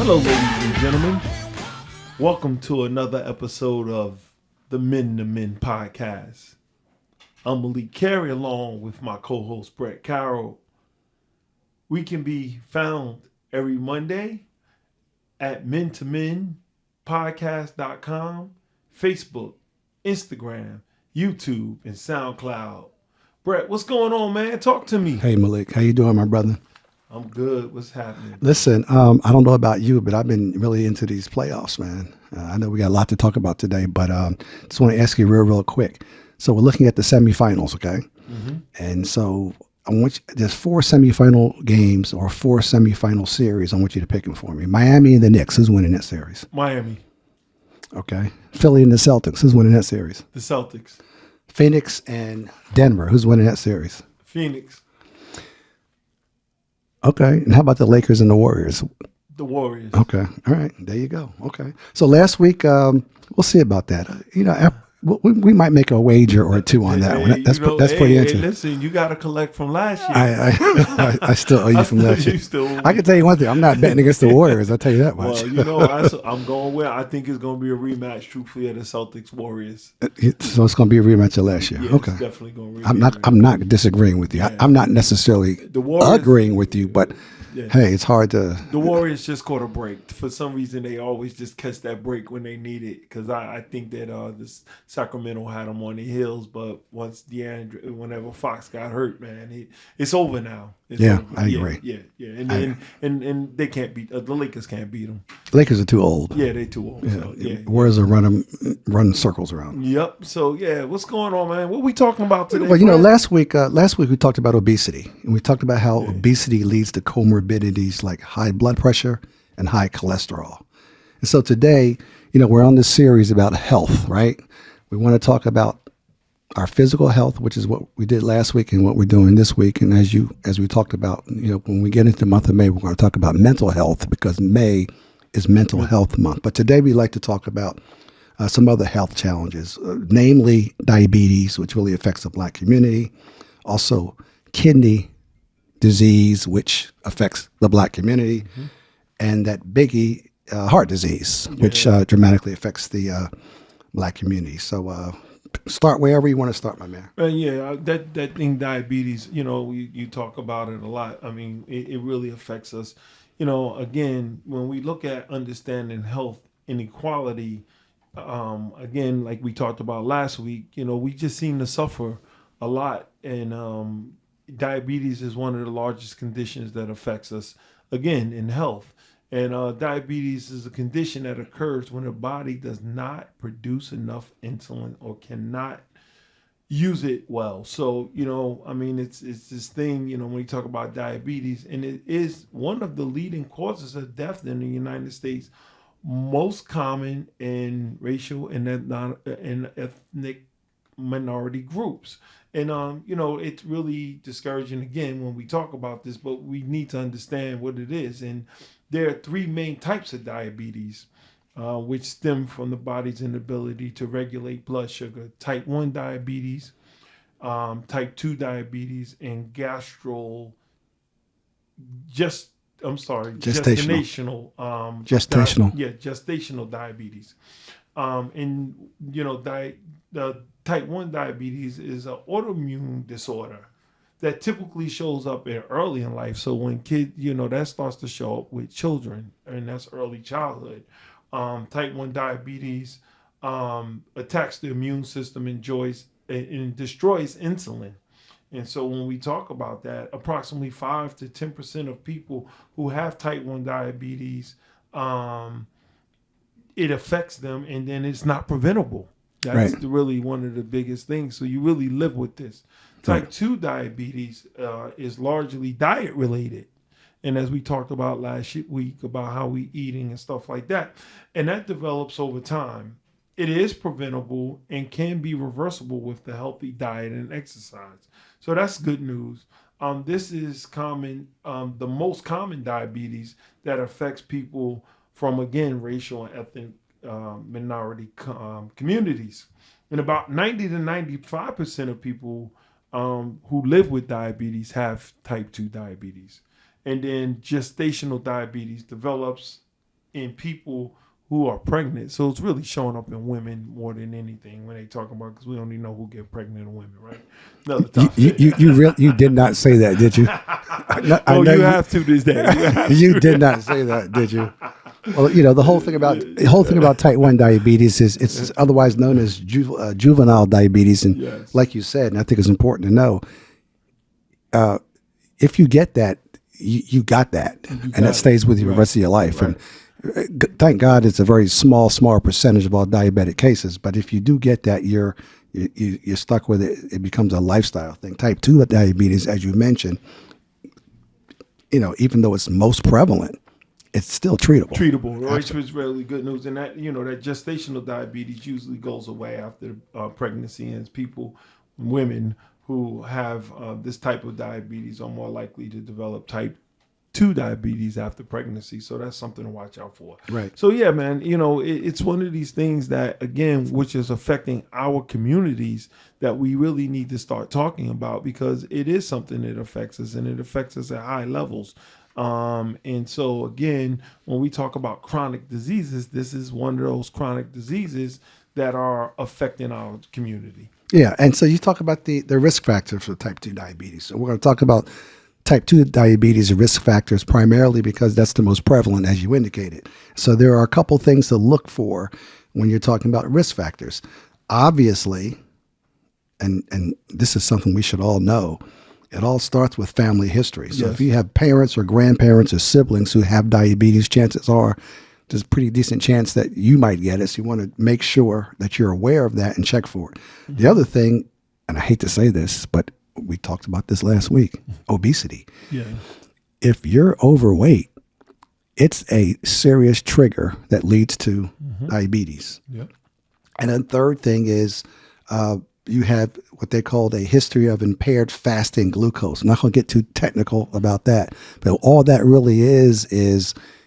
Hello, ladies and gentlemen. Welcome to another episode of the Men to Men podcast. I'm Malik Carey along with my co-host Brett Carroll. We can be found every Monday at mentomenpodcast.com, Facebook, Instagram, YouTube, and SoundCloud. Brett, what's going on, man? Talk to me. Hey Malik, how you doing, my brother? I'm good. What's happening? Listen, I don't know about you, but I've been really into these playoffs, man. I know we got a lot to talk about today, but just want to ask you real quick. So we're looking at the semifinals, okay? Mm-hmm. And so there's 4 semifinal games or 4 semifinal series. I want you to pick them for me. Miami and the Knicks, who's winning that series? Miami. Okay. Philly and the Celtics, who's winning that series? The Celtics. Phoenix and Denver, who's winning that series? Phoenix. Okay. And how about the Lakers and the Warriors? The Warriors. Okay. All right. There you go. Okay. So last week, we'll see about that. We might make a wager or two on that one. That's pretty interesting. Listen, you got to collect from last year. I still owe you from last year. I can tell you one thing. I'm not betting against the Warriors. I'll tell you that much. Well, I'm going with. I think it's going to be a rematch, truthfully, of the Celtics Warriors. So it's going to be a rematch of last year. Yeah, okay. It's definitely going to. I'm not disagreeing with you. Yeah. I'm not necessarily agreeing with you, but. Yeah. Hey, it's hard to. The Warriors just caught a break. For some reason, they always just catch that break when they need it. Because I think that this Sacramento had them on the heels, but once whenever Fox got hurt, man, it's over now. It's over. I agree. Yeah. And they can't beat the Lakers. Can't beat them. The Lakers are too old. Yeah, they're too old. So, Warriors are run circles around. Yep. So what's going on, man? What are we talking about today? Well, last week we talked about obesity, and we talked about how obesity leads to comorbidities like high blood pressure and high cholesterol. And so today, we're on this series about health, right? We want to talk about our physical health, which is what we did last week and what we're doing this week. And as we talked about, when we get into the month of May, we're going to talk about mental health because May is Mental Health Month. But today we like to talk about some other health challenges, namely diabetes, which really affects the Black community, also kidney disease, which affects the Black community, and that biggie, heart disease, which dramatically affects the Black community. So start wherever you want to start, my man. That thing, diabetes, you talk about it a lot. I mean, it really affects us. Again, when we look at understanding health inequality, again, like we talked about last week, we just seem to suffer a lot. And diabetes is one of the largest conditions that affects us, again, in health. And diabetes is a condition that occurs when the body does not produce enough insulin or cannot use it well. So, it's this thing, when we talk about diabetes, and it is one of the leading causes of death in the United States, most common in racial and ethnic minority groups. And, it's really discouraging, again, when we talk about this, but we need to understand what it is. And there are 3 main types of diabetes, which stem from the body's inability to regulate blood sugar: type 1 diabetes, type 2 diabetes, and gestational diabetes. The type 1 diabetes is an autoimmune disorder that typically shows up early in life. So when kids, that starts to show up with children, and that's early childhood. Type 1 diabetes attacks the immune system and destroys insulin. And so when we talk about that, approximately 5 to 10% of people who have type 1 diabetes, it affects them, and then it's not preventable. That's really one of the biggest things. So you really live with this. Type 2 diabetes is largely diet related. And as we talked about last week about how we eating and stuff like that, and that develops over time. It is preventable and can be reversible with the healthy diet and exercise. So that's good news. This is common, the most common diabetes that affects people from, again, racial and ethnic minority communities. And about 90 to 95% of people who live with diabetes have type 2 diabetes. And then gestational diabetes develops in people who are pregnant. So it's really showing up in women more than anything when they talk about, because we only know who get pregnant in women, right? Another topic. You did not say that, did you? I Oh, know you have to this day. You have you to. did not say that, did you? Well, the whole thing about type 1 diabetes is it's otherwise known as juvenile diabetes, and Yes. like you said, and I think it's important to know, if you get that, you got that, and got that stays with you the Right. rest of your life. Right. And thank God it's a very small percentage of all diabetic cases. But if you do get that, you're stuck with it. It becomes a lifestyle thing. Type 2 diabetes, as you mentioned, even though it's most prevalent, it's still treatable. Treatable, which was really good news. And that, that gestational diabetes usually goes away after pregnancy, and it's women who have this type of diabetes are more likely to develop type 2 diabetes after pregnancy. So that's something to watch out for. Right. So yeah, man, it's one of these things that, again, which is affecting our communities, that we really need to start talking about, because it is something that affects us, and it affects us at high levels. And so again, when we talk about chronic diseases, this is one of those chronic diseases that are affecting our community. Yeah, and so you talk about the risk factors for type 2 diabetes. So we're going to talk about type 2 diabetes risk factors primarily because that's the most prevalent, as you indicated. So there are a couple things to look for when you're talking about risk factors. Obviously, and this is something we should all know, it all starts with family history. So Yes. if you have parents or grandparents or siblings who have diabetes, chances are there's a pretty decent chance that you might get it. So you want to make sure that you're aware of that and check for it. Mm-hmm. The other thing, and I hate to say this, but we talked about this last week, obesity. Yeah. If you're overweight, it's a serious trigger that leads to diabetes. Yep. And then third thing is you have what they call a history of impaired fasting glucose. I'm not going to get too technical about that, but all that really is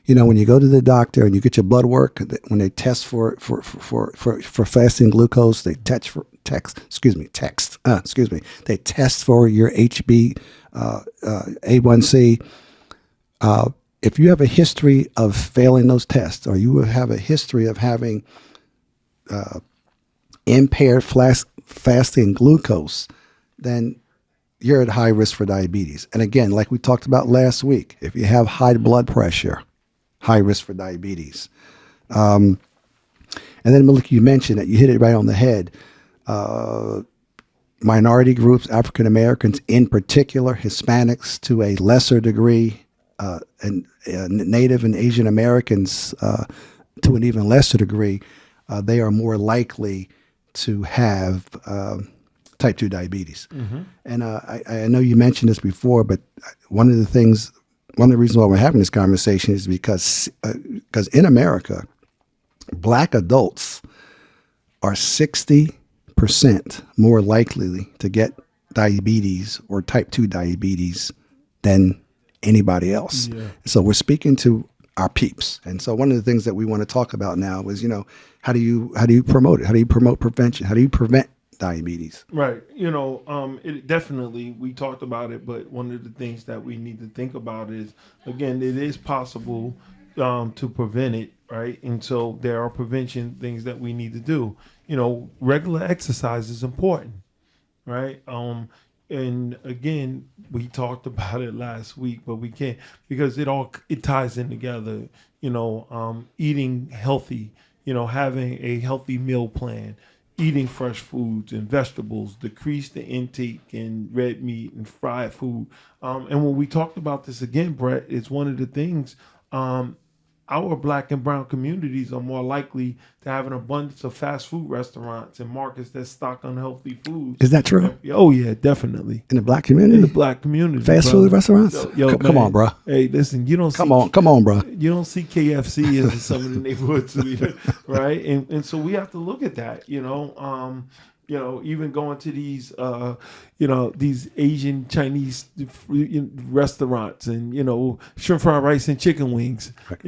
when you go to the doctor and you get your blood work, when they test for fasting glucose, they they test for your HbA1c. If you have a history of failing those tests, or you have a history of having impaired fasting glucose, then you're at high risk for diabetes. And again, like we talked about last week, if you have high blood pressure, high risk for diabetes. And then, Malik, you mentioned that you hit it right on the head. Minority groups, African Americans in particular, Hispanics to a lesser degree, and Native and Asian Americans to an even lesser degree, they are more likely to have type 2 diabetes. Mm-hmm. And I know you mentioned this before, but one of the reasons why we're having this conversation is because in America, Black adults are 60% more likely to get diabetes or type 2 diabetes than anybody else. Yeah. So we're speaking to our peeps. And so one of the things that we want to talk about now is, how do you promote it? How do you promote prevention? How do you prevent diabetes? Right. It definitely, we talked about it, but one of the things that we need to think about is, again, it is possible to prevent it, right? And so there are prevention things that we need to do. Regular exercise is important, right? And again, we talked about it last week, but we can't, because it ties in together. Eating healthy, having a healthy meal plan, eating fresh foods and vegetables, decrease the intake in red meat and fried food. And when we talked about this again, Brett, it's one of the things. Our Black and brown communities are more likely to have an abundance of fast food restaurants and markets that stock unhealthy foods. Is that true? Oh, yeah, definitely. In the Black community? In the Black community. Fast food restaurants? Come on, bro. Hey, listen, you don't Come on, bro. You don't see KFC in some of the neighborhoods, right? And so we have to look at that, even going to these, these Asian Chinese restaurants and, shrimp fried rice and chicken wings, right.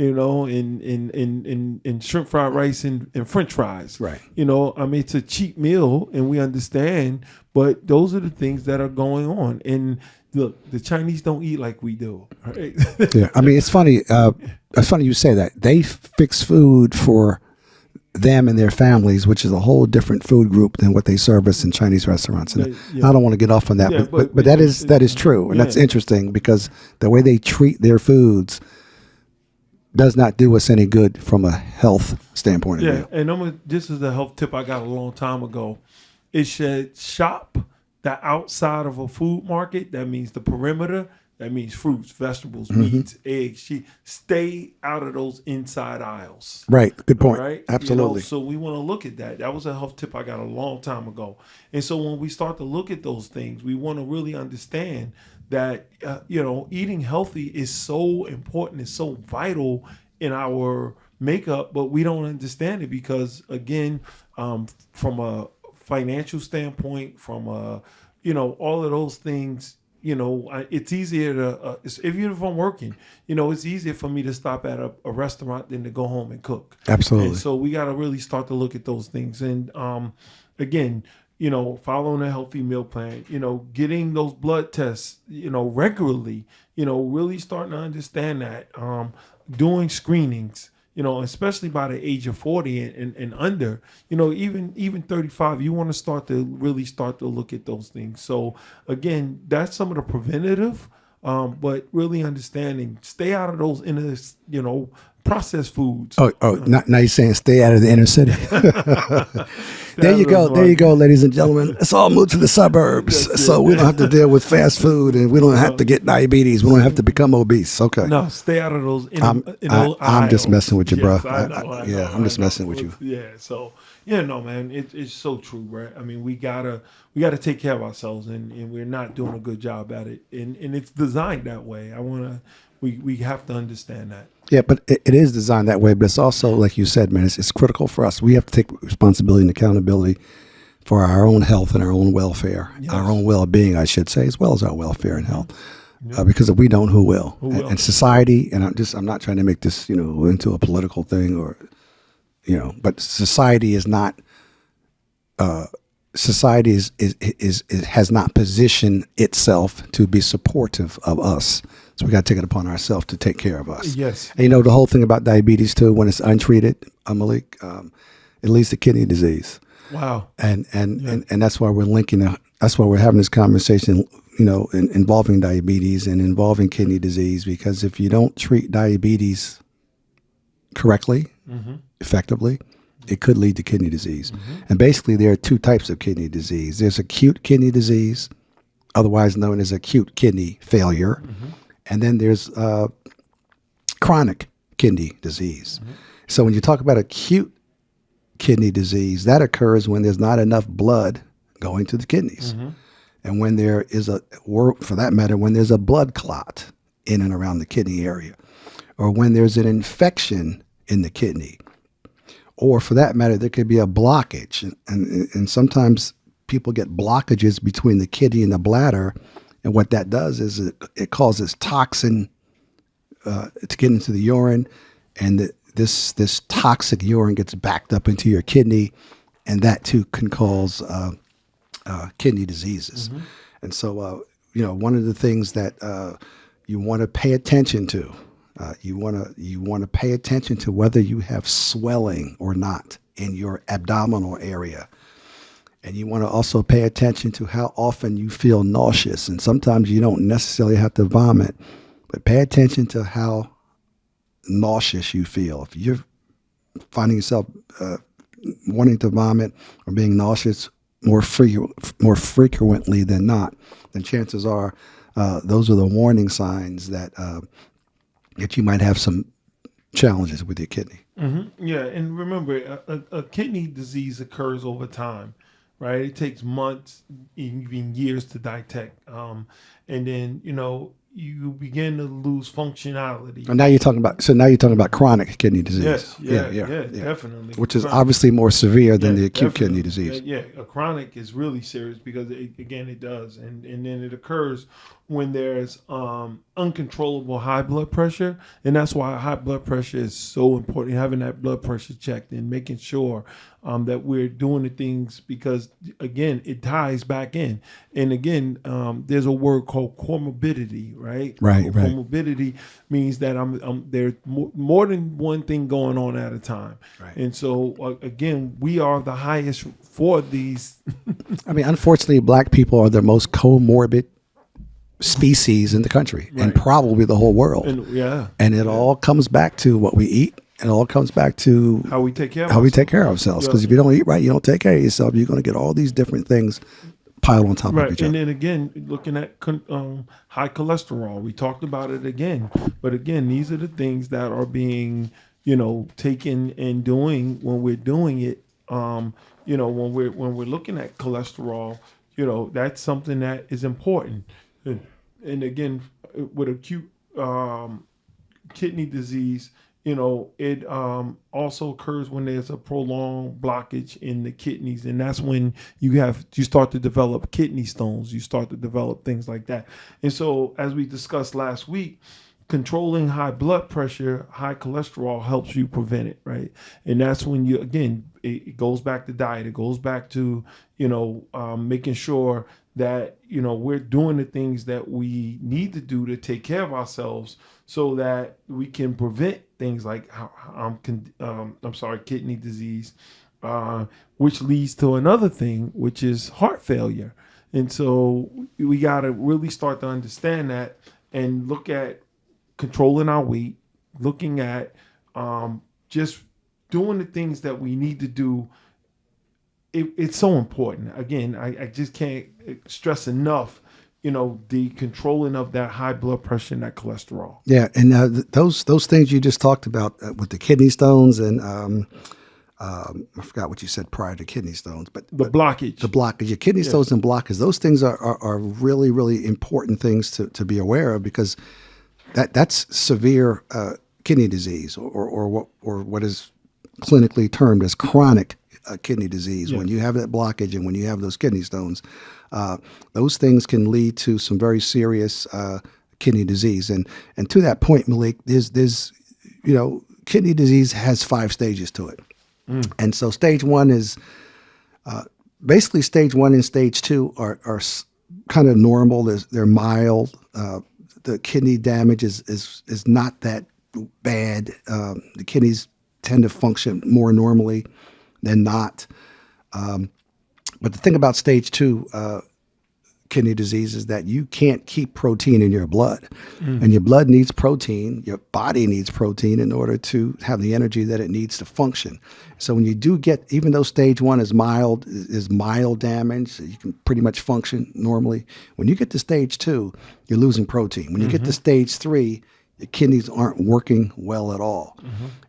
And shrimp fried rice and French fries. Right. It's a cheap meal and we understand, but those are the things that are going on. And Look, the Chinese don't eat like we do. Right? Yeah, I mean, it's funny. It's funny you say that. They fix food for them and their families, which is a whole different food group than what they service in Chinese restaurants. And Yeah, I don't want to get off on that, yeah, but that is true, and yeah, that's interesting because the way they treat their foods does not do us any good from a health standpoint of yeah. view. And this is a health tip I got a long time ago. It should shop the outside of a food market. That means the perimeter. That means fruits, vegetables, meats, eggs. Stay out of those inside aisles. Right. Good All point. right. Absolutely. So we want to look at that. That was a health tip I got a long time ago. And so when we start to look at those things, we want to really understand that, eating healthy is so important. It's so vital in our makeup, but we don't understand it because, again, from a financial standpoint, from all of those things, it's easier to, even if I'm working, it's easier for me to stop at a restaurant than to go home and cook. Absolutely. And so we got to really start to look at those things. And again, following a healthy meal plan, getting those blood tests, regularly, really starting to understand that, doing screenings, especially by the age of 40 and under, even 35, you want to really start to look at those things. So again, that's some of the preventative, but really understanding, stay out of those processed foods. Now you're saying stay out of the inner city. There you go. There you go, ladies and gentlemen. Let's all move to the suburbs so we don't have to deal with fast food and we don't have to get diabetes. We don't have to become obese. Okay. No, stay out of those. I'm just messing with you, bro. Yes, I know, I'm just messing with you. Yeah. So no, man, it's so true, right? I mean, we gotta take care of ourselves, and we're not doing a good job at it, and it's designed that way. We have to understand that. Yeah, but it is designed that way. But it's also, like you said, man, it's critical for us. We have to take responsibility and accountability for our own health and our own welfare, our own well-being, I should say, as well as our welfare and health. Because if we don't, who will? And society, and I'm not trying to make this, into a political thing or, but society is not. Society has not positioned itself to be supportive of us. So we got to take it upon ourselves to take care of us. Yes. And the whole thing about diabetes too, when it's untreated, Malik, it leads to kidney disease. Wow. And that's why we're that's why we're having this conversation, involving diabetes and involving kidney disease, because if you don't treat diabetes correctly, effectively, it could lead to kidney disease. And basically there are two types of kidney disease. There's acute kidney disease, otherwise known as acute kidney failure. And then there's chronic kidney disease. So when you talk about acute kidney disease, that occurs when there's not enough blood going to the kidneys. And when there is for that matter, when there's a blood clot in and around the kidney area, or when there's an infection in the kidney, or for that matter, there could be a blockage. And sometimes people get blockages between the kidney and the bladder. And what that does is it causes toxin to get into the urine. And this toxic urine gets backed up into your kidney. And that too can cause kidney diseases. And so, one of the things that you want to pay attention to, you want to pay attention to whether you have swelling or not in your abdominal area. And you want to also pay attention to how often you feel nauseous. And sometimes you don't necessarily have to vomit, but pay attention to how nauseous you feel. If you're finding yourself wanting to vomit or being nauseous more frequently than not, then chances are those are the warning signs that you might have some challenges with your kidney. Yeah, and remember, a kidney disease occurs over time, right? It takes months, even years to detect, and then you begin to lose functionality. And now you're talking about chronic kidney disease. Yes, yeah, definitely. Which is obviously more severe than the acute kidney disease. Yeah, a chronic is really serious because it does, and then it occurs when there's uncontrollable high blood pressure, and that's why high blood pressure is so important. Having that blood pressure checked and making sure that we're doing the things because, again, it ties back in. And again, there's a word called comorbidity, right? Right, right. Comorbidity means that there's more than one thing going on at a time. Right. And so, again, we are the highest for these. I mean, unfortunately, black people are the most comorbid species in the country and Right. probably the whole world. And yeah, And it all comes back to what we eat. It all comes back to how we take care of how we take ourselves. care of ourselves. Yeah. Because if you don't eat right, you don't take care of yourself, you're going to get all these different things piled on top of Right, each and other. then again, looking at high cholesterol, we talked about it again. But again, these are the things that are being, taken and doing when we're doing it. When we're looking at cholesterol, that's something that is important. And again, with acute kidney disease, it also occurs when there's a prolonged blockage in the kidneys, and that's when you start to develop kidney stones. You start to develop things like that. And so, as we discussed last week, controlling high blood pressure, high cholesterol helps you prevent it, right? And that's when it goes back to diet. It goes back to making sure that we're doing the things that we need to do to take care of ourselves, so that we can prevent things like kidney disease, which leads to another thing, which is heart failure. And so we got to really start to understand that and look at controlling our weight, looking at just doing the things that we need to do. It's so important. Again, I just can't stress enough, the controlling of that high blood pressure and that cholesterol. Yeah, and those things you just talked about with the kidney stones and I forgot what you said prior to kidney stones, but The blockage. the blockage, your kidney stones and blockage, those things are really, really important things to be aware of, because that's severe kidney disease, or what is clinically termed as chronic kidney disease. When you have that blockage and when you have those kidney stones, those things can lead to some very serious kidney disease. And to that point, Malik, there's kidney disease has 5 stages to it. And so stage 1 is basically stage 1 and stage 2 are kind of normal. They're mild. The kidney damage is not that bad. The kidneys tend to function more normally than not. But the thing about stage 2 kidney disease is that you can't keep protein in your blood. And your blood needs protein, your body needs protein in order to have the energy that it needs to function. So when you do get, even though stage 1 is mild damage, you can pretty much function normally. When you get to stage 2, you're losing protein. When you get to stage 3, your kidneys aren't working well at all.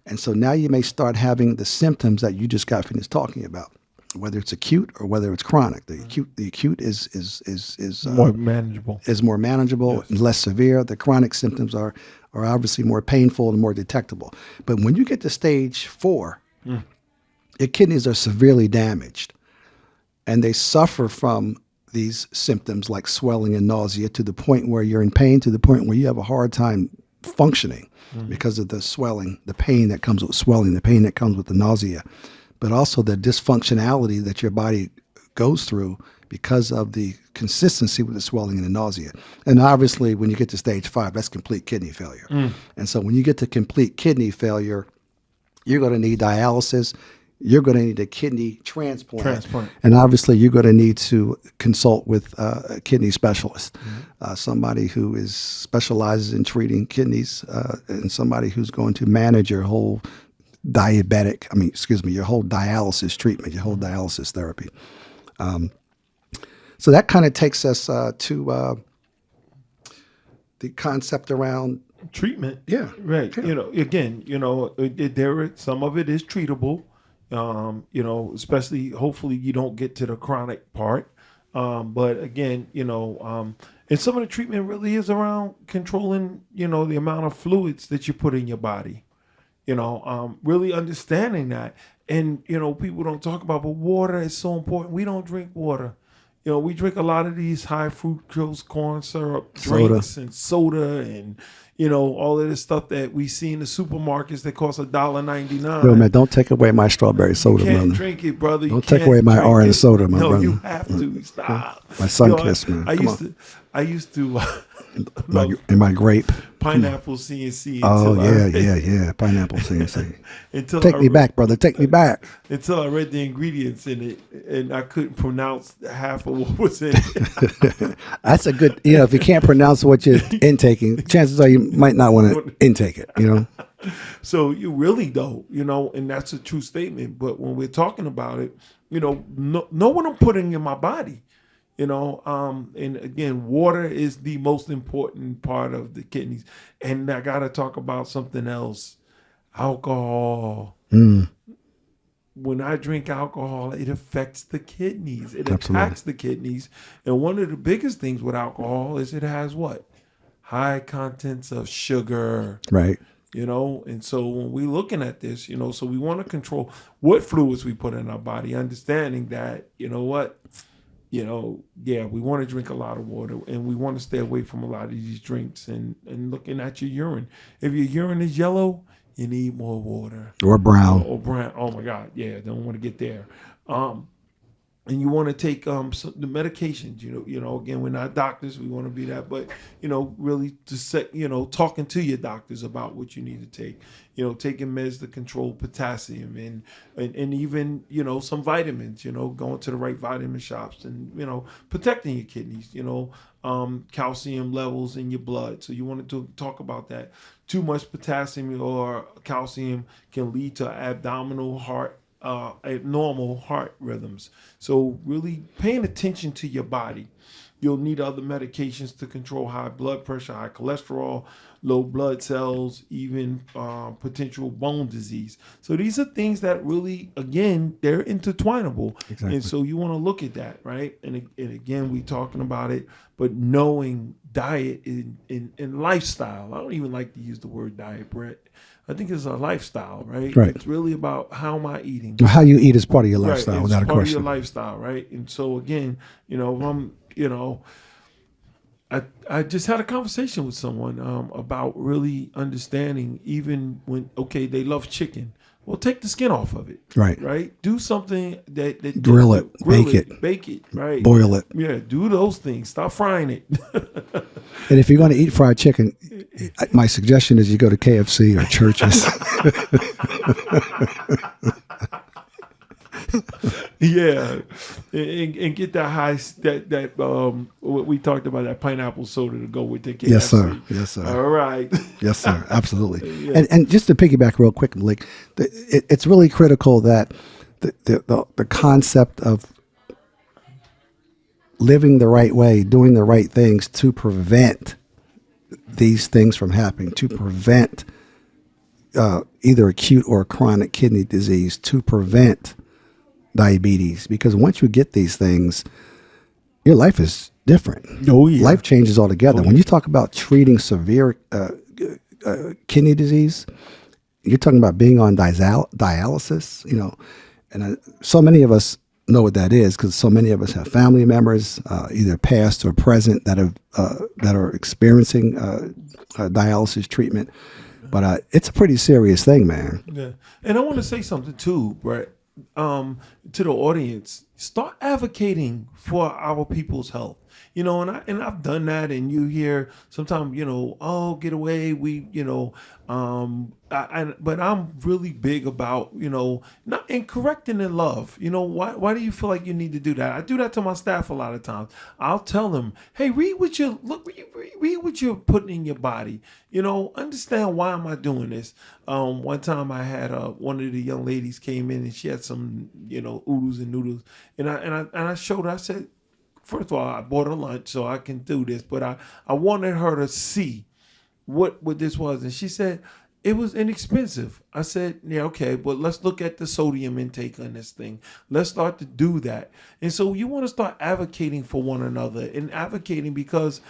And so now you may start having the symptoms that you just got finished talking about, whether it's acute or whether it's chronic. The acute is More manageable. is more manageable and less severe. The chronic symptoms are obviously more painful and more detectable. But when you get to stage 4, your kidneys are severely damaged, and they suffer from these symptoms like swelling and nausea, to the point where you're in pain, to the point where you have a hard time functioning because of the swelling, the pain that comes with swelling, the pain that comes with the nausea, but also the dysfunctionality that your body goes through because of the consistency with the swelling and the nausea. And obviously, when you get to stage 5, that's complete kidney failure. And so when you get to complete kidney failure, you're going to need dialysis. You're going to need a kidney transplant. And obviously, you're going to need to consult with a kidney specialist, somebody who specializes in treating kidneys, and somebody who's going to manage your whole your whole dialysis treatment, your whole dialysis therapy. So that kind of takes us to the concept around Treatment. Yeah. Right. Yeah. Again, some of it is treatable. Especially, hopefully you don't get to the chronic part. But again, and some of the treatment really is around controlling, the amount of fluids that you put in your body. Really understanding that. And, people don't talk about, but water is so important. We don't drink water. We drink a lot of these high fructose corn syrup drinks and soda and, all of this stuff that we see in the supermarkets that costs Yo, man, $1.99. don't take away my strawberry You soda, can't brother. drink it, brother. You Don't take can't away my drink orange it. soda, my No, brother. you have to stop. My sun Yo, kiss, man. I Come used on. to, I used to My, love and my grape. pineapple CNC Oh, until yeah. Pineapple CNC. until Take me back, brother. Take me back. until I read the ingredients in it, and I couldn't pronounce half of what was in it. That's a good, if you can't pronounce what you're intaking, chances are you might not want to intake it. So you really don't, and that's a true statement. But when we're talking about it, know what I'm putting in my body. And again, water is the most important part of the kidneys. And I got to talk about something else: alcohol. When I drink alcohol, it affects the kidneys. It Absolutely. attacks the kidneys. And one of the biggest things with alcohol is it has what? High contents of sugar. Right. And so when we're looking at this, so we want to control what fluids we put in our body, understanding that, we want to drink a lot of water, and we want to stay away from a lot of these drinks and looking at your urine. If your urine is yellow, you need more water. Or brown. Or brown. Oh my God. Yeah. Don't want to get there. And you want to take the medications. Again, we're not doctors. We want to be that, but really to set, talking to your doctors about what you need to take. Taking meds to control potassium and even some vitamins. Going to the right vitamin shops and protecting your kidneys. Calcium levels in your blood. So you want to talk about that. Too much potassium or calcium can lead to abnormal heart rhythms. So really paying attention to your body. You'll need other medications to control high blood pressure, high cholesterol, low blood cells, even potential bone disease. So these are things that really, again, they're intertwinable. Exactly. And so you want to look at that, right? And again, we talking about it, but knowing diet and lifestyle. I don't even like to use the word diet, Brett. I think it's a lifestyle, right? Right. It's really about how am I eating. How you eat is part of your lifestyle, Right. without a It's part question. of your lifestyle, right? And so again, if I'm, I just had a conversation with someone about really understanding, even when they love chicken. Well, take the skin off of it. Right. Right. Do something that Grill it, bake it. Right. Boil it. Yeah. Do those things. Stop frying it. And if you're going to eat fried chicken, my suggestion is you go to KFC or Church's. Yeah, and get that what we talked about, that pineapple soda to go with the KFC. Yes, sir. Yes, sir. All right. Yes, sir. Absolutely. Yeah. And just to piggyback real quick, Malik, it's really critical that the concept of living the right way, doing the right things to prevent these things from happening, to prevent either acute or chronic kidney disease, to prevent diabetes. Because once you get these things, your life is different. Oh, yeah. Life changes altogether. When you talk about treating severe kidney disease, you're talking about being on dialysis, and so many of us know what that is because so many of us have family members, either past or present, that are experiencing dialysis treatment. But it's a pretty serious thing, man. Yeah, and I want to say something too, Brett, to the audience. Start advocating for our people's health. And I've done that, and you hear sometimes, oh, get away. But I'm really big about, not in correcting in love. Why do you feel like you need to do that? I do that to my staff a lot of times. I'll tell them, hey, read what you're putting in your body. Understand why am I doing this? One time I had one of the young ladies came in and she had some, oodles and noodles, and I showed her. I said, first of all, I bought her lunch so I can do this, but I wanted her to see what this was. And she said, it was inexpensive. I said, yeah, okay, but let's look at the sodium intake on this thing. Let's start to do that. And so you want to start advocating for one another and advocating because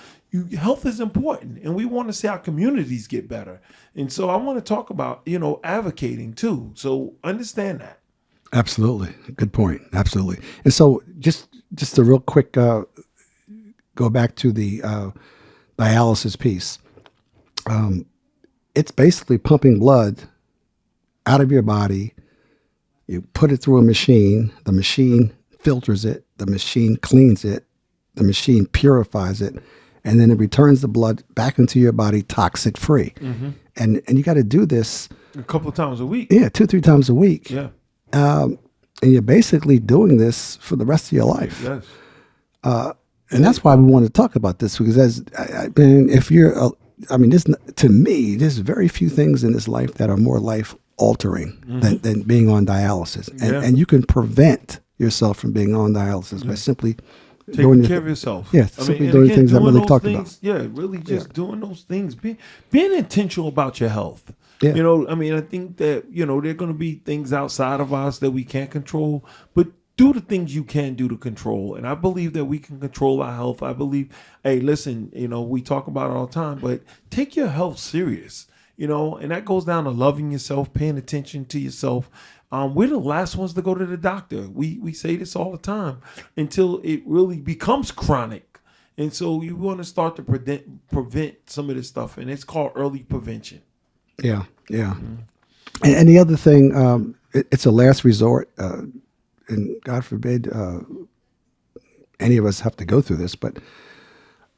health is important and we want to see our communities get better. And so I want to talk about, advocating too. So understand that. Absolutely. Good point. Absolutely. And so just a real quick go back to the dialysis piece. It's basically pumping blood out of your body. You put it through a machine. The machine filters it. The machine cleans it. The machine purifies it. And then it returns the blood back into your body toxic free. And you got to do this A couple of times a week. yeah, 2-3 times a week. Yeah. And you're basically doing this for the rest of your life. Yes. And that's why we want to talk about this, because I mean, if you're, to me, there's very few things in this life that are more life altering than being on dialysis. And you can prevent yourself from being on dialysis by simply Taking care of yourself. Yeah, simply doing things that really talked about. Yeah, really just doing those things. Being intentional about your health. Yeah. I think that, there are going to be things outside of us that we can't control, but do the things you can do to control. And I believe that we can control our health. I believe, hey, listen, we talk about it all the time, but take your health serious, and that goes down to loving yourself, paying attention to yourself. We're the last ones to go to the doctor. We say this all the time until it really becomes chronic. And so you want to start to prevent some of this stuff, and it's called early prevention. Yeah, yeah. And the other thing, it's a last resort, and God forbid any of us have to go through this, but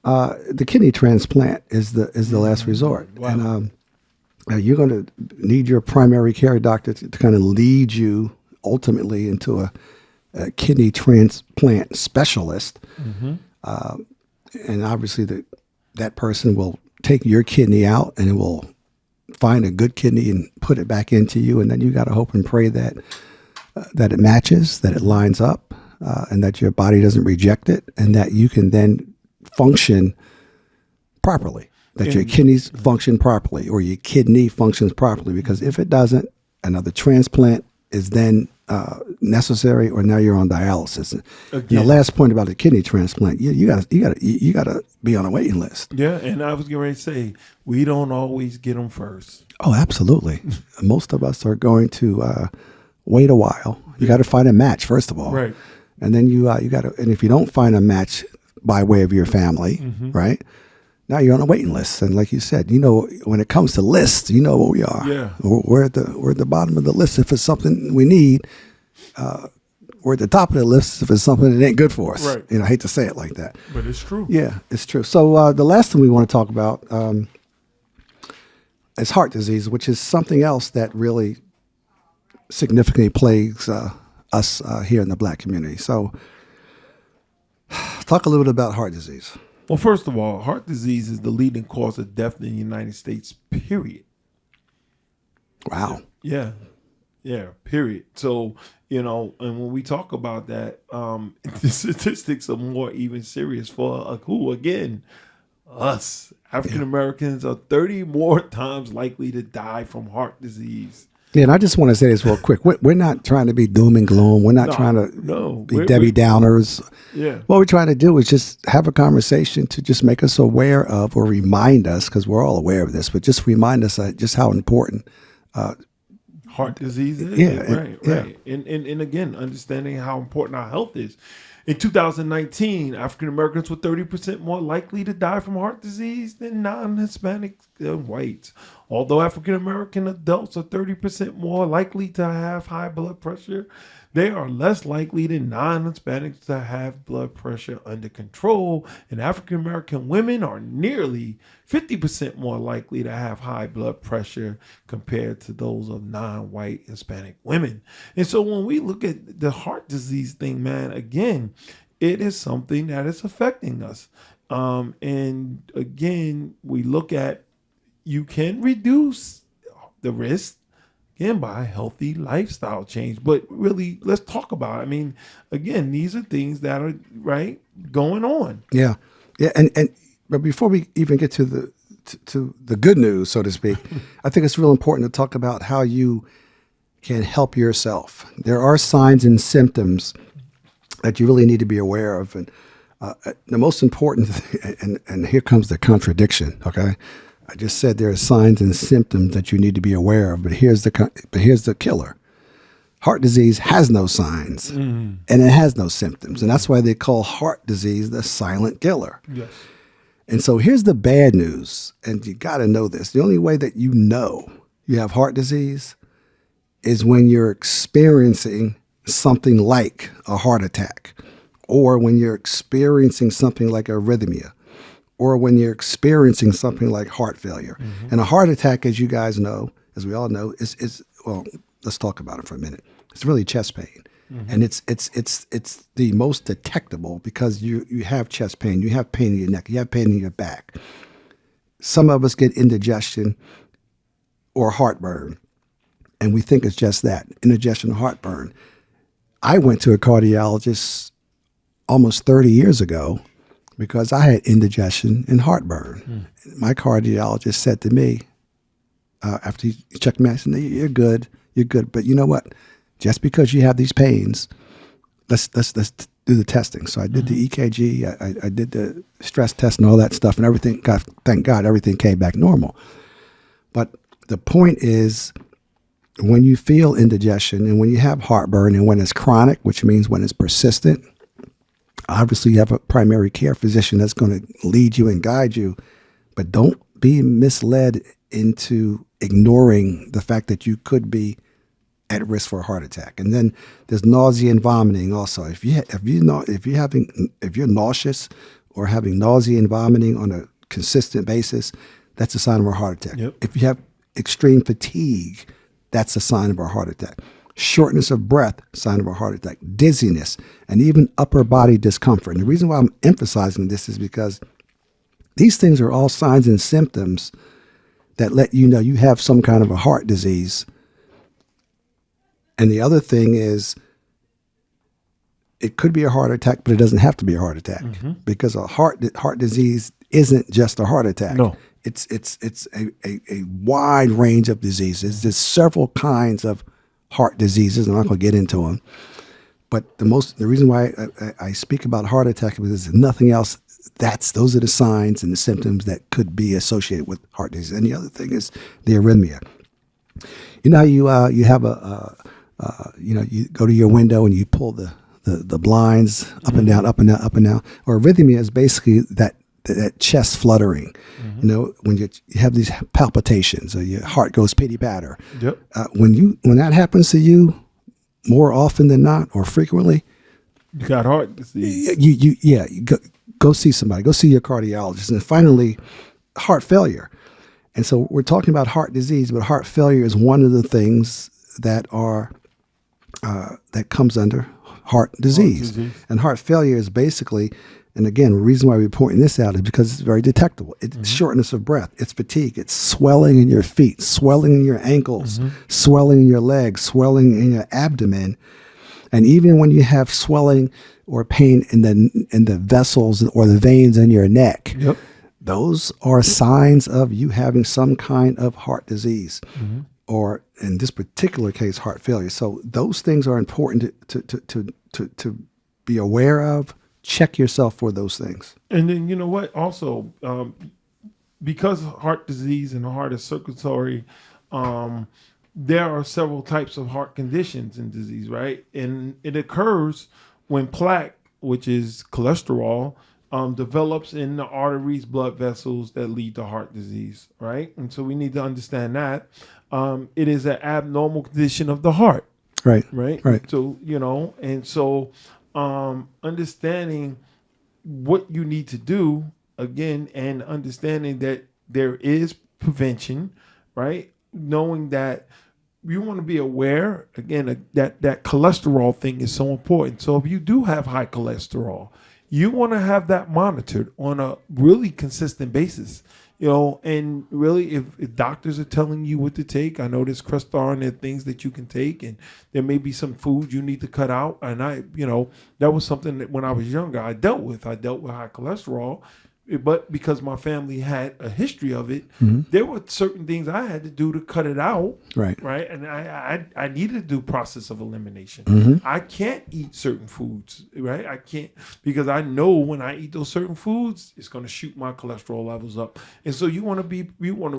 the kidney transplant is the last resort. Wow. And you're going to need your primary care doctor to kind of lead you ultimately into a kidney transplant specialist. And obviously that person will take your kidney out and it will find a good kidney and put it back into you. And then you got to hope and pray that it matches, that it lines up, and that your body doesn't reject it, and that you can then function properly, that your kidneys function properly, or your kidney functions properly. Because if it doesn't, another transplant is then necessary, or now you're on dialysis. And the last point about the kidney transplant, you gotta be on a waiting list. Yeah, and I was getting ready to say, we don't always get them first. Oh, absolutely. Most of us are going to wait a while. You got to find a match first of all, Right? And then you got to. And if you don't find a match by way of your family, right? Now you're on a waiting list, and like you said, when it comes to lists, you know what we are. Yeah. We're at the bottom of the list if it's something we need. We're at the top of the list if it's something that ain't good for us. Right. I hate to say it like that. But it's true. Yeah, it's true. So the last thing we want to talk about is heart disease, which is something else that really significantly plagues us here in the Black community. So talk a little bit about heart disease. Well, first of all, heart disease is the leading cause of death in the United States, period. Wow. Yeah, period. So, and when we talk about that, the statistics are more even serious for who, again, us. African Americans are 30 more times likely to die from heart disease. Yeah, and I just want to say this real quick. We're not trying to be doom and gloom. We're not trying to be Debbie Downers. Yeah. What we're trying to do is just have a conversation to just make us aware of, or remind us, because we're all aware of this, but just remind us just how important heart disease is. Yeah. Right. And again, understanding how important our health is. In 2019, African Americans were 30% more likely to die from heart disease than non-Hispanic whites. Although African American adults are 30% more likely to have high blood pressure, they are less likely than non-Hispanics to have blood pressure under control. And African American women are nearly 50% more likely to have high blood pressure compared to those of non-white Hispanic women. And so when we look at the heart disease thing, man, again, it is something that is affecting us. And again, we look at, you can reduce the risk again by healthy lifestyle change. But really, let's talk about it. I mean, again, these are things that are going on. Yeah. But before we even get to the good news, so to speak, I think it's real important to talk about how you can help yourself. There are signs and symptoms that you really need to be aware of, and the most important, and here comes the contradiction. Okay. I just said there are signs and symptoms that you need to be aware of, but here's the killer. Heart disease has no signs and it has no symptoms. And that's why they call heart disease the silent killer. Yes. And so here's the bad news, and you got to know this. The only way that you know you have heart disease is when you're experiencing something like a heart attack, or when you're experiencing something like arrhythmia, or when you're experiencing something like heart failure. And a heart attack, as you guys know, as we all know, is well, let's talk about it for a minute. It's really chest pain. And it's the most detectable because you have chest pain, you have pain in your neck, you have pain in your back. Some of us get indigestion or heartburn, and we think it's just that, indigestion or heartburn. I went to a cardiologist almost 30 years ago because I had indigestion and heartburn. My cardiologist said to me, after he checked me, I said, you're good, but you know what? Just because you have these pains, let's do the testing. So I did the EKG, I did the stress test and all that stuff, and everything. Thank God, everything came back normal. But the point is, when you feel indigestion and when you have heartburn and when it's chronic, which means when it's persistent, obviously you have a primary care physician that's going to lead you and guide you. But don't be misled into ignoring the fact that you could be at risk for a heart attack. And then there's nausea and vomiting also. If you're nauseous or having nausea and vomiting on a consistent basis, that's a sign of a heart attack. Yep. If you have extreme fatigue, that's a sign of a heart attack. Shortness of breath, sign of a heart attack. Dizziness, and even upper body discomfort. And the reason why I'm emphasizing this is because these things are all signs and symptoms that let you know you have some kind of a heart disease. And the other thing is, it could be a heart attack, but it doesn't have to be a heart attack because a heart disease isn't just a heart attack. No. It's a wide range of diseases. There's several kinds of heart diseases. I'm not going to get into them. But the reason why I speak about heart attack is there's nothing else. Those are the signs and the symptoms that could be associated with heart disease. And the other thing is the arrhythmia. You know how you have you go to your window and you pull the blinds up and down, up and down, up and down. Or arrhythmia is basically that chest fluttering. You know, when you have these palpitations or your heart goes pitty patter. Yep. When that happens to you more often than not or frequently, You got heart disease. you go see somebody, go see your cardiologist. And finally, heart failure. And so we're talking about heart disease, but heart failure is one of the things that comes under heart disease. And heart failure is basically, and again, the reason why we're pointing this out is because it's very detectable. It's shortness of breath, it's fatigue, it's swelling in your feet, swelling in your ankles, swelling in your legs, swelling in your abdomen. And even when you have swelling or pain in the vessels or the veins in your neck, those are signs of you having some kind of heart disease, or in this particular case, heart failure. So those things are important to be aware of. Check yourself for those things. And then you know what? Also, because heart disease and the heart is circulatory, there are several types of heart conditions and disease, right? And it occurs when plaque, which is cholesterol, develops in the arteries, blood vessels that lead to heart disease, right? And so we need to understand that it is an abnormal condition of the heart. Right. So, understanding what you need to do again, and understanding that there is prevention, right? Knowing that you want to be aware again that cholesterol thing is so important. So if you do have high cholesterol, you want to have that monitored on a really consistent basis. And really, if doctors are telling you what to take, I know there's Crestor and there are things that you can take, and there may be some foods you need to cut out. And that was something that when I was younger, I dealt with high cholesterol, but because my family had a history of it, there were certain things I had to do to cut it out. Right. And I needed to do process of elimination. I can't eat certain foods, right? I can't, because I know when I eat those certain foods, it's going to shoot my cholesterol levels up. And so you want to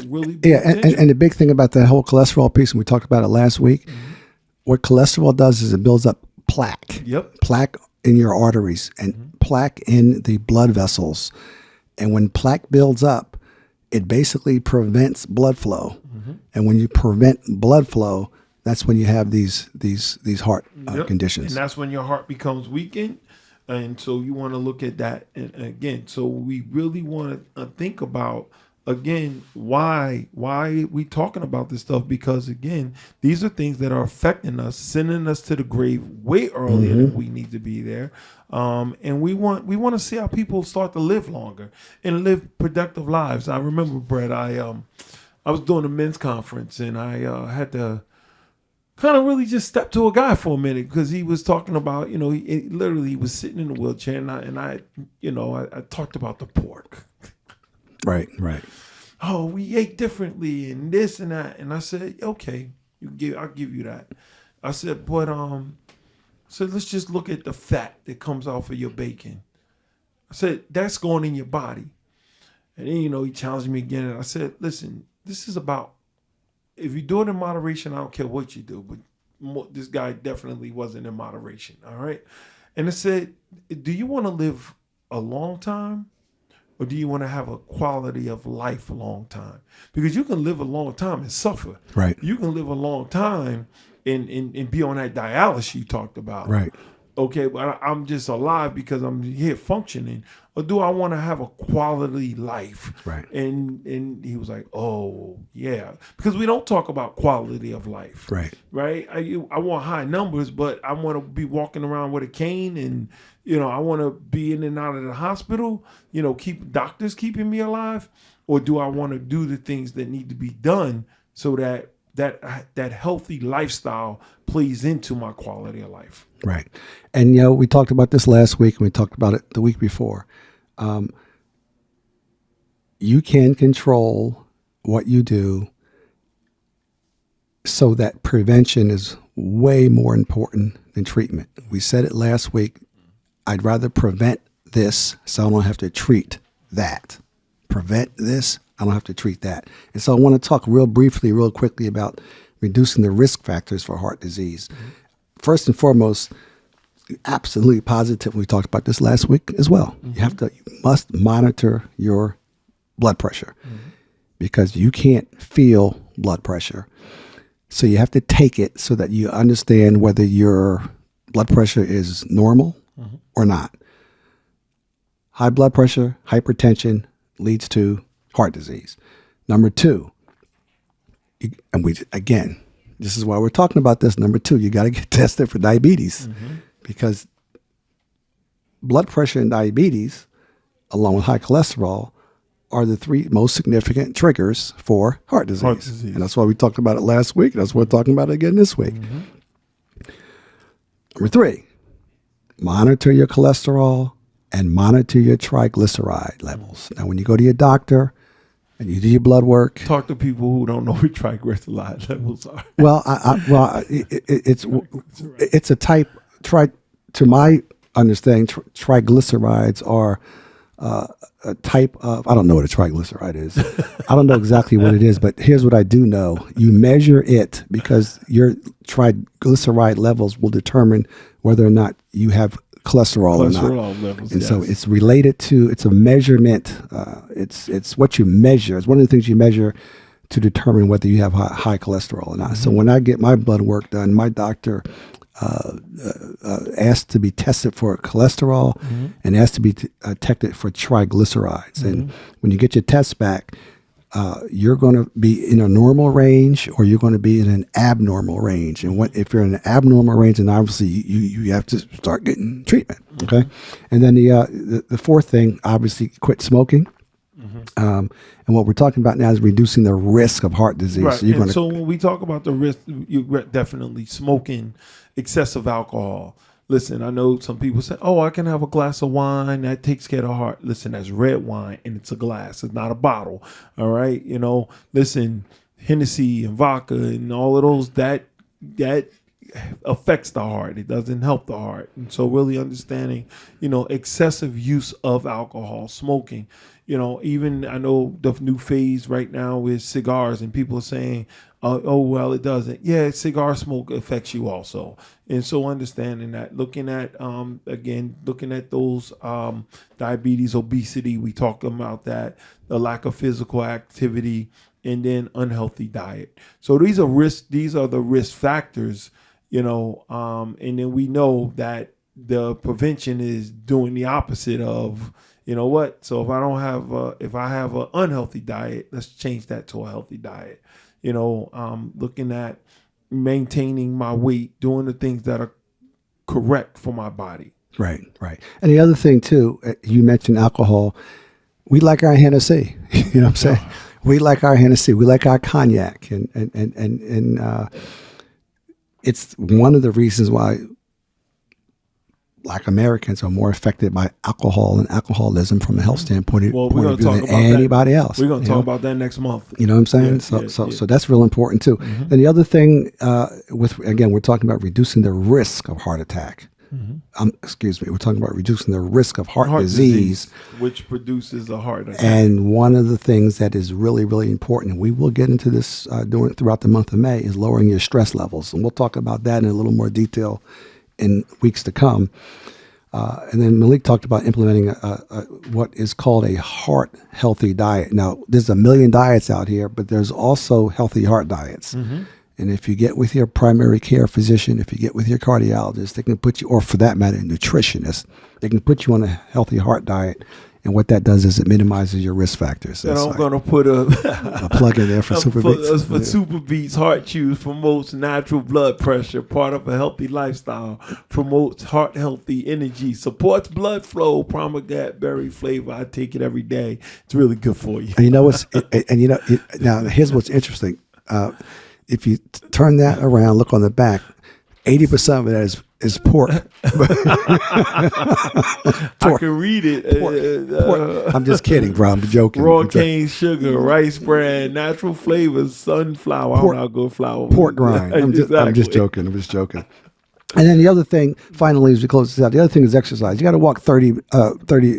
really be and the big thing about that whole cholesterol piece, and we talked about it last week, what cholesterol does is it builds up plaque. Yep. Plaque in your arteries and plaque in the blood vessels. And when plaque builds up, it basically prevents blood flow. And when you prevent blood flow, that's when you have these heart Yep. conditions. And that's when your heart becomes weakened. And so you want to look at that. And again, so we really want to think about, again, why we talking about this stuff, because again, these are things that are affecting us, sending us to the grave way earlier than we need to be there. And we want to see how people start to live longer and live productive lives. I remember, Brett, I was doing a men's conference, and I had to kind of really just step to a guy for a minute, because he was talking about, he literally was sitting in a wheelchair, and I talked about the pork. Right. Oh, we ate differently and this and that. And I said, okay, I'll give you that. I said, but let's just look at the fat that comes off of your bacon. I said, that's going in your body. And then, he challenged me again. And I said, listen, this is about, if you do it in moderation, I don't care what you do. But this guy definitely wasn't in moderation. All right. And I said, do you want to live a long time, or do you want to have a quality of life a long time? Because you can live a long time and suffer. Right. You can live a long time and be on that dialysis you talked about. Right. Okay, but I'm just alive because I'm here functioning. Or do I want to have a quality life? Right. And he was like, oh, yeah. Because we don't talk about quality of life. Right. Right? I want high numbers, but I want to be walking around with a cane, and, I want to be in and out of the hospital, keep doctors keeping me alive. Or do I want to do the things that need to be done so that healthy lifestyle plays into my quality of life? Right. And, we talked about this last week, and we talked about it the week before. You can control what you do, so that prevention is way more important than treatment. We said it last week. I'd rather prevent this so I don't have to treat that. Prevent this, I don't have to treat that. And so I want to talk real quickly about reducing the risk factors for heart disease. First and foremost, absolutely positive. We talked about this last week as well. You must monitor your blood pressure, because you can't feel blood pressure. So you have to take it so that you understand whether your blood pressure is normal or not. High blood pressure, hypertension leads to heart disease. Number two, this is why we're talking about this. Number two, you got to get tested for diabetes, because blood pressure and diabetes, along with high cholesterol, are the three most significant triggers for heart disease. And that's why we talked about it last week. And that's why we're talking about it again this week. Number three, monitor your cholesterol and monitor your triglyceride levels. Now, when you go to your doctor and you do your blood work, Talk to people who don't know what triglyceride levels are. well, it's a type. To my understanding, triglycerides are a type of. I don't know what a triglyceride is. I don't know exactly what it is, but here's what I do know: you measure it, because your triglyceride levels will determine whether or not you have cholesterol or not. Levels, and so it's related to. It's a measurement. It's what you measure. It's one of the things you measure to determine whether you have high cholesterol or not. So when I get my blood work done, my doctor asked to be tested for cholesterol and asked to be tested for triglycerides. And when you get your tests back, you're going to be in a normal range, or you're going to be in an abnormal range. And if you're in an abnormal range, then obviously you have to start getting treatment. Okay. And then the fourth thing, obviously, quit smoking. And what we're talking about now is reducing the risk of heart disease. Right. So when we talk about the risk, you're definitely smoking, excessive alcohol. Listen, I know some people say, oh, I can have a glass of wine. That takes care of the heart. Listen, that's red wine, and it's a glass. It's not a bottle. All right. Listen, Hennessy and vodka and all of those, that affects the heart. It doesn't help the heart. And so really understanding, excessive use of alcohol, smoking, even I know the new phase right now is cigars, and people are saying, oh, well, it doesn't. Yeah, cigar smoke affects you also. And so understanding that, looking at, looking at those diabetes, obesity, we talked about that, the lack of physical activity, and then unhealthy diet. So these are the risk factors, and then we know that the prevention is doing the opposite of, so if I have an unhealthy diet, let's change that to a healthy diet. Looking at maintaining my weight, doing the things that are correct for my body. Right, right. And the other thing too, you mentioned alcohol. We like our Hennessy. You know what I'm saying? We like our Hennessy. We like our cognac, and it's one of the reasons why Black Americans are more affected by alcohol and alcoholism from a health standpoint Well, point of view than anybody else. We're going to talk about that next month. You know what I'm saying? So that's real important too. And the other thing, we're talking about reducing the risk of heart attack. We're talking about reducing the risk of heart disease, which produces a heart attack. And one of the things that is really, really important, and we will get into this throughout the month of May, is lowering your stress levels. And we'll talk about that in a little more detail in weeks to come. And then Malik talked about implementing what is called a heart healthy diet. Now, there's a million diets out here, but there's also healthy heart diets. And if you get with your primary care physician, if you get with your cardiologist, they can put you, or for that matter, nutritionist, they can put you on a healthy heart diet. And what that does is it minimizes your risk factors. And I'm going to put a plug in there for Super Beats. For Super Beats, Heart Chews promotes natural blood pressure, part of a healthy lifestyle, promotes heart healthy energy, supports blood flow, pomegranate berry flavor. I take it every day. It's really good for you. And you know what's, now here's what's interesting. If you turn that around, look on the back, 80% of it is pork. I can read it. Pork. I'm just kidding, bro. I'm joking. Raw cane sugar, rice bran, natural flavors, sunflower. I'm not good flour. Pork rind. I'm just joking. And then the other thing, finally, as we close this out, the other thing is exercise. You got to walk 30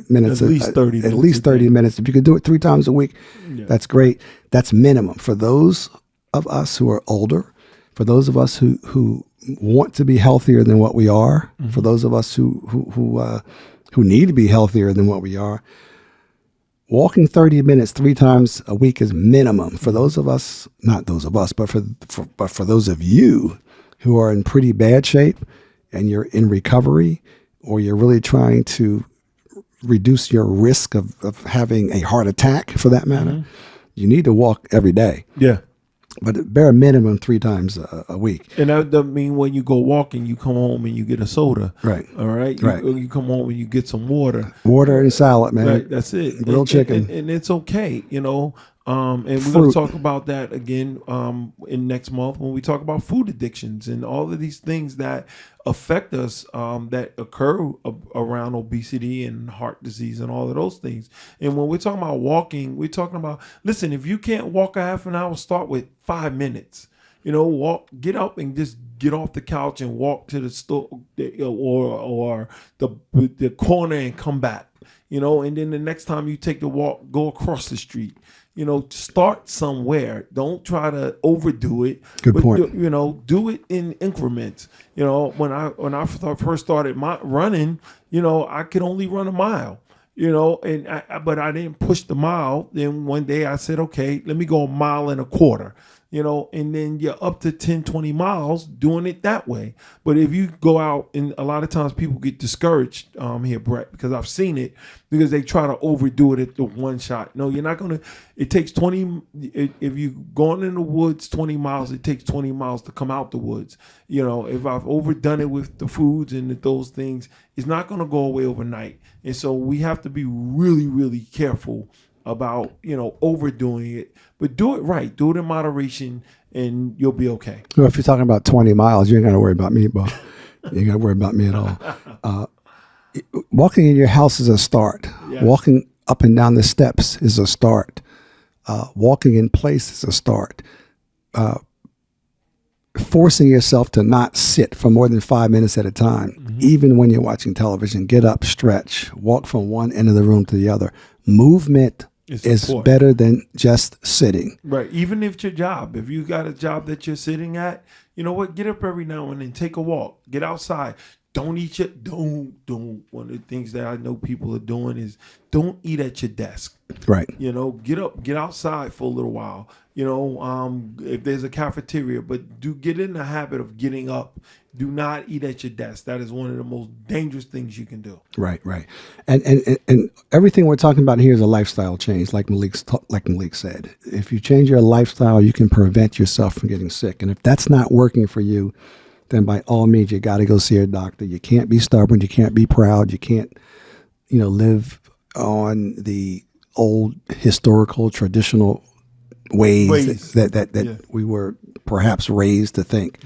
minutes. At least 30 minutes. At least 30 minutes. If you can do it 3 times a week, that's great. That's minimum. For those of us who are older, for those of us who want to be healthier than what we are, for those of us who need to be healthier than what we are, walking 30 minutes 3 times a week is minimum. For those of us, not those of us, but for those of you who are in pretty bad shape and you're in recovery, or you're really trying to reduce your risk of having a heart attack, for that matter, you need to walk every day. Yeah. But bare minimum 3 times a week. And that doesn't mean when you go walking, you come home and you get a soda. Right. All right. You come home and you get some water. Water and salad, man. Right. That's it. Grilled chicken. And it's okay, and we're going to talk about that again in next month when we talk about food addictions and all of these things that affect us that occur around obesity and heart disease and all of those things. And when we're talking about walking, we're talking about, listen, if you can't walk a half an hour, start with 5 minutes. Get up and just get off the couch and walk to the store or the corner and come back. And then the next time you take the walk, go across the street. Start somewhere. Don't try to overdo it. Good point. Do it in increments. When I first started my running, I could only run a mile. But I didn't push the mile. Then one day I said, okay, let me go 1.25 miles. And then you're up to 10, 20 miles doing it that way. But if you go out, and a lot of times people get discouraged here, Brett, because I've seen it, because they try to overdo it at the one shot. No, you're not going to. It takes 20. If you're going in the woods 20 miles, it takes 20 miles to come out the woods. If I've overdone it with the foods and those things, it's not going to go away overnight. And so we have to be really, really careful about, overdoing it, but do it right. Do it in moderation and you'll be okay. Well, if you're talking about 20 miles, you ain't got to worry about me, Bo. You ain't got to worry about me at all. Walking in your house is a start. Yeah. Walking up and down the steps is a start. Walking in place is a start. forcing yourself to not sit for more than 5 minutes at a time, even when you're watching television. Get up, stretch, walk from one end of the room to the other. Movement It's is important. better than just sitting. Right. Even if your job, if you got a job that you're sitting at, you know what? Get up every now and then, take a walk, get outside. Don't eat your, don't. One of the things that I know people are doing is don't eat at your desk. Right. You know, get up, get outside for a little while. You know, if there's a cafeteria, but do get in the habit of getting up. Do not eat at your desk. That is one of the most dangerous things you can do. Right, right. And everything we're talking about here is a lifestyle change, like Malik said. If you change your lifestyle, you can prevent yourself from getting sick. And if that's not working for you, then by all means, you got to go see a doctor. You can't be stubborn. You can't be proud. You can't, live on the old historical, traditional ways that we were perhaps raised to think.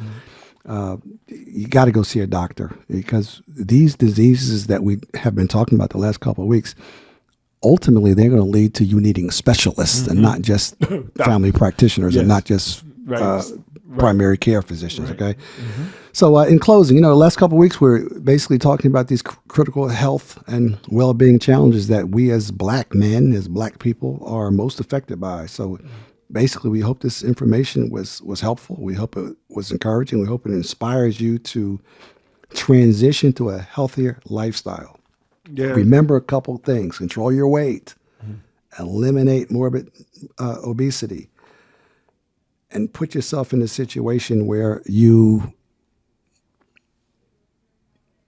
You got to go see a doctor, because these diseases that we have been talking about the last couple of weeks, ultimately they're going to lead to you needing specialists and not just family practitioners and not just primary care physicians. Okay. So in closing, the last couple of weeks, we're basically talking about these critical health and well-being challenges that we as Black men, as Black people, are most affected by. So basically, we hope this information was helpful. We hope it was encouraging. We hope it inspires you to transition to a healthier lifestyle. Yeah. Remember a couple of things: control your weight, eliminate morbid obesity, and put yourself in a situation where you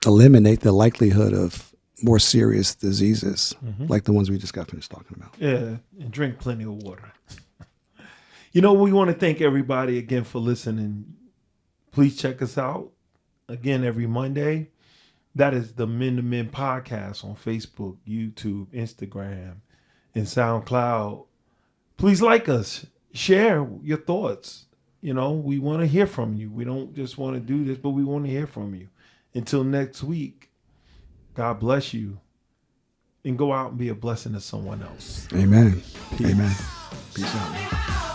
eliminate the likelihood of more serious diseases like the ones we just got finished talking about. Yeah, and drink plenty of water. We want to thank everybody again for listening. Please check us out again every Monday. That is the Men to Men podcast on Facebook, YouTube, Instagram, and SoundCloud. Please like us. Share your thoughts. We want to hear from you. We don't just want to do this, but we want to hear from you. Until next week, God bless you. And go out and be a blessing to someone else. Amen. Peace. Amen. Peace out, man.